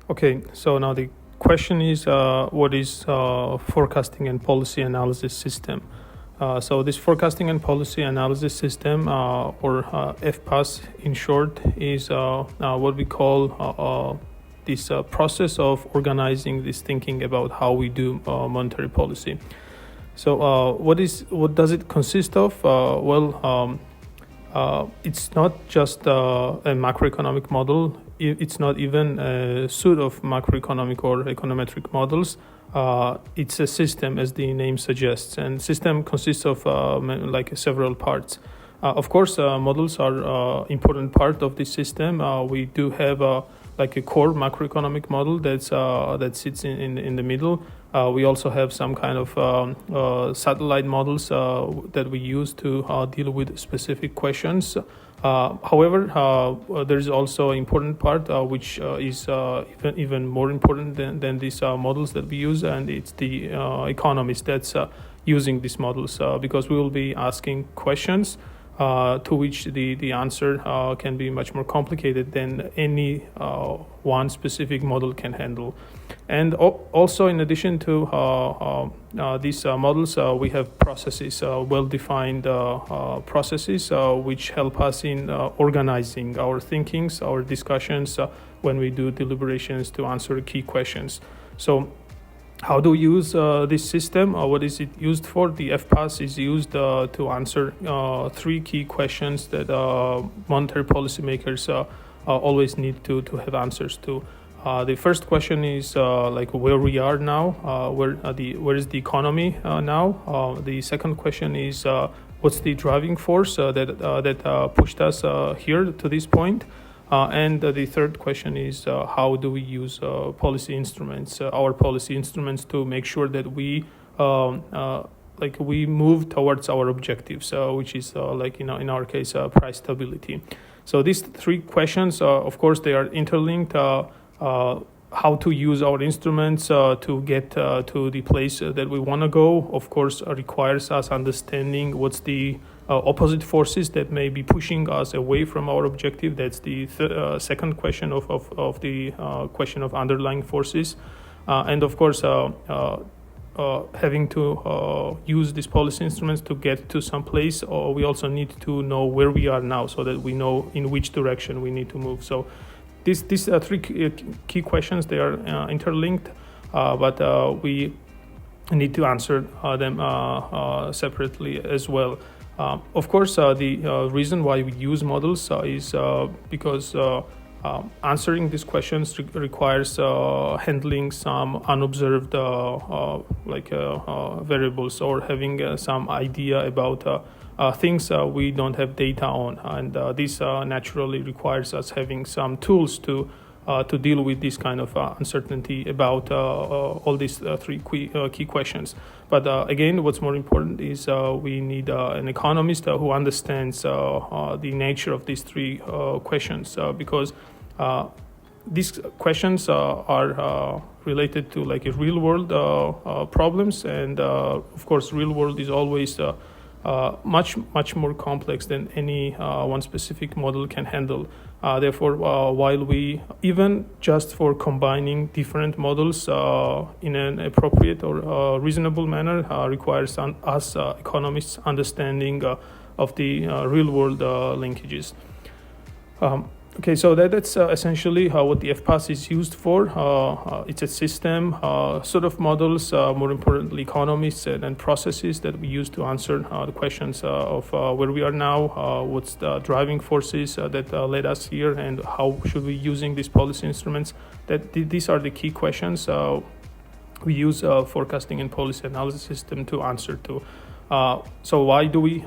Okay, so now the question is, what is forecasting and policy analysis system? So this forecasting and policy analysis system, or FPAS in short, is what we call this process of organizing this thinking about how we do monetary policy. So what does it consist of? It's not just a macroeconomic model. It's not even a suite of macroeconomic or econometric models. It's a system, as the name suggests, and system consists of several parts. Of course, models are important part of this system. We do have a core macroeconomic model that sits in the middle. We also have some kind of satellite models that we use to deal with specific questions. However, there is also an important part which is even more important than these models that we use, and it's the economist that's using these models, because we will be asking questions to which the answer can be much more complicated than any one specific model can handle. And also, in addition to these models, we have processes, well-defined processes, which help us in organizing our thinkings, our discussions when we do deliberations to answer key questions. So how do we use this system? What is it used for? The FPAS is used to answer three key questions that monetary policymakers always need to have answers to. The first question is where we are now, where is the economy now? The second question is what's the driving force that pushed us here to this point? And the third question is how do we use policy instruments, our policy instruments, to make sure that we move towards our objectives, which is in our case price stability. So these three questions, of course, they are interlinked. How to use our instruments to get to the place that we want to go, of course, requires us understanding what's the opposite forces that may be pushing us away from our objective. That's the second question of the question of underlying forces. And of course, having to use these policy instruments to get to some place, we also need to know where we are now so that we know in which direction we need to move. So these three key questions, they are interlinked, but we need to answer them separately as well. Of course, the reason why we use models is because answering these questions requires handling some unobserved variables, or having some idea about things we don't have data on, and this naturally requires us having some tools to deal with this kind of uncertainty about all these three key questions. But again, what's more important is we need an economist who understands the nature of these three questions, because these questions are related to real world problems, and of course real world is always much more complex than any one specific model can handle. Therefore, while we, even just for combining different models in an appropriate or reasonable manner, requires us economists understanding of the real world linkages. Okay, so that's essentially what the FPAS is used for. It's a system, sort of models, more importantly, economists and processes that we use to answer the questions of where we are now, what's the driving forces that led us here, and how should we using these policy instruments. These are the key questions we use forecasting and policy analysis system to answer to. So why do we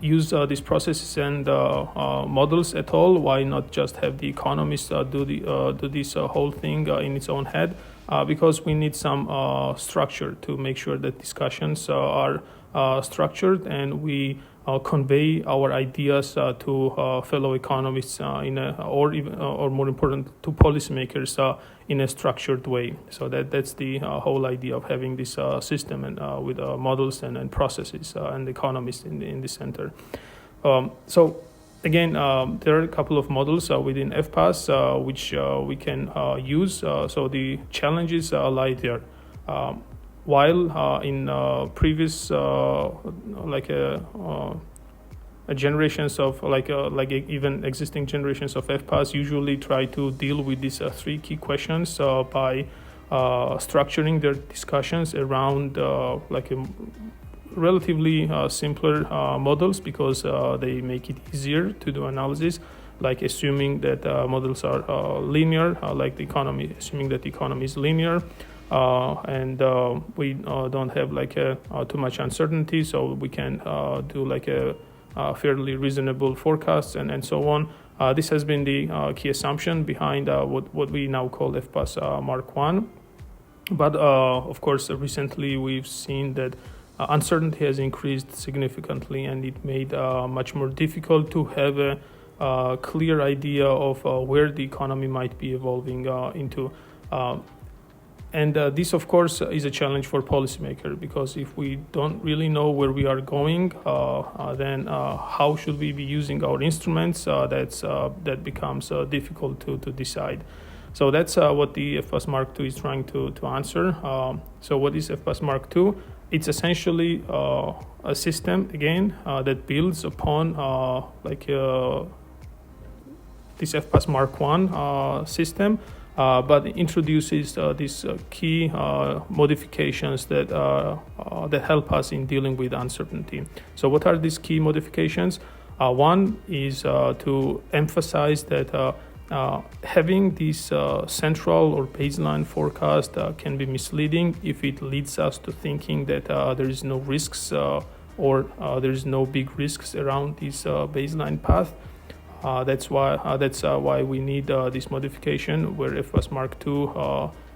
use these processes and models at all? Why not just have the economists do this whole thing in its own head? Because we need some structure to make sure that discussions are structured, and we convey our ideas to fellow economists or more important, to policymakers in a structured way. So that's the whole idea of having this system, and with models and processes and economists in the center. So Again, there are a couple of models within FPAS which we can use. So the challenges lie there. While in previous generations of even existing generations of FPAS usually try to deal with these three key questions by structuring their discussions around relatively simpler models, because they make it easier to do analysis, like assuming that models are linear, like the economy, assuming that the economy is linear, and we don't have too much uncertainty, so we can do a fairly reasonable forecasts and so on. This has been the key assumption behind what we now call FPAS Mark 1. But of course, recently we've seen that uncertainty has increased significantly, and it made much more difficult to have a clear idea of where the economy might be evolving into. And this, of course, is a challenge for policymakers, because if we don't really know where we are going, then how should we be using our instruments? That becomes difficult to decide. So that's what the FPAS Mark II is trying to answer. So what is FPAS Mark II? It's essentially a system, again, that builds upon this FPAS Mark I system, but introduces these key modifications that help us in dealing with uncertainty. So what are these key modifications? One is to emphasize that having this central or baseline forecast can be misleading if it leads us to thinking that there is no risks or there is no big risks around this baseline path. That's why we need this modification, where FPAS Mark II,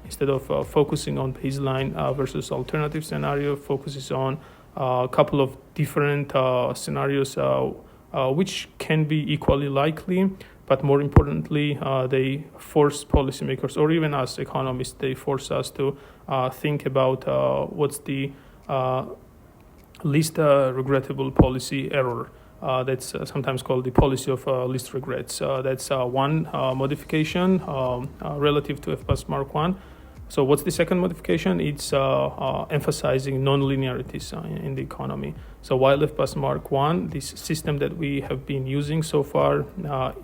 instead of focusing on baseline versus alternative scenario, focuses on a couple of different scenarios which can be equally likely. But more importantly, they force policymakers, or even us economists, they force us to think about what's the least regrettable policy error. That's sometimes called the policy of least regrets. That's one modification relative to FPAS Mark 1. So what's the second modification? It's emphasizing non-linearities in the economy. So while FPAS Mark 1, this system that we have been using so far,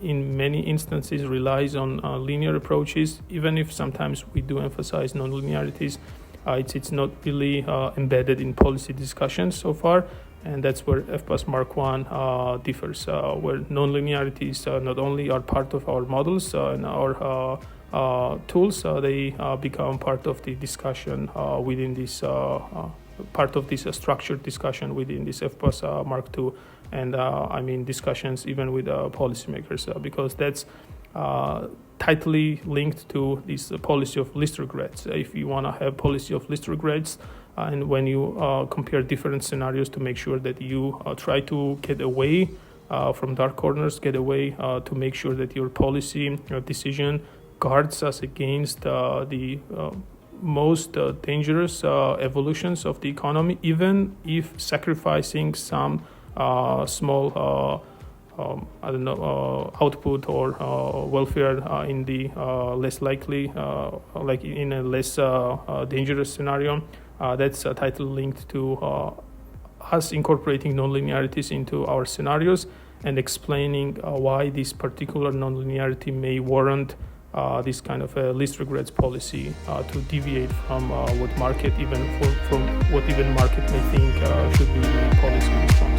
in many instances relies on linear approaches, even if sometimes we do emphasize non-linearities, it's not really embedded in policy discussions so far. And that's where FPAS Mark 1 differs, where non-linearities not only are part of our models and our tools, they become part of the discussion within this, part of this structured discussion within this FPAS Mark II, and discussions even with policymakers, because that's tightly linked to this policy of least regrets. If you want to have policy of least regrets, and when you compare different scenarios to make sure that you try to get away from dark corners, get away to make sure that your policy decision guards us against the most dangerous evolutions of the economy, even if sacrificing some small output or welfare in the less likely, like in a less dangerous scenario. That's tightly linked to us incorporating nonlinearities into our scenarios and explaining why this particular nonlinearity may warrant this kind of a least regrets policy to deviate from what market even market may think should be the policy response.